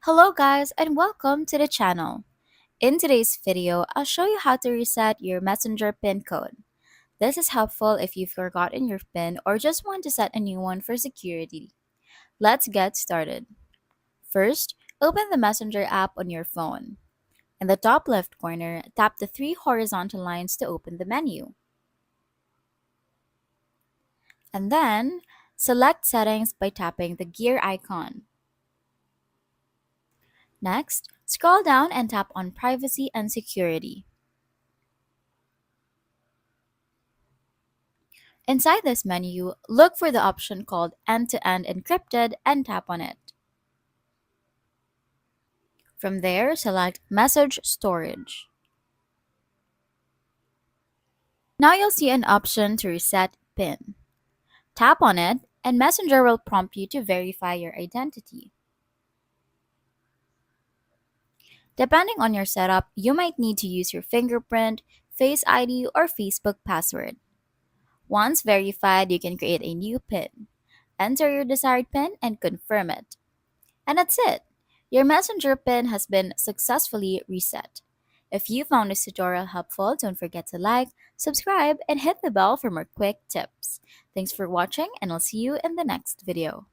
Hello guys and welcome to the channel. In today's video, I'll show you how to reset your Messenger PIN code. This is helpful if you've forgotten your PIN or just want to set a new one for security. Let's get started. First, open the Messenger app on your phone. In the top left corner, tap the three horizontal lines to open the menu. And then, select Settings by tapping the gear icon. Next, scroll down and tap on Privacy and Security. Inside this menu, look for the option called End-to-End Encrypted and tap on it. From there, select Message Storage. Now you'll see an option to reset PIN. Tap on it, and Messenger will prompt you to verify your identity. Depending on your setup, you might need to use your fingerprint, Face ID, or Facebook password. Once verified, you can create a new PIN. Enter your desired PIN and confirm it. And that's it. Your Messenger PIN has been successfully reset. If you found this tutorial helpful, don't forget to like, subscribe, and hit the bell for more quick tips. Thanks for watching, and I'll see you in the next video.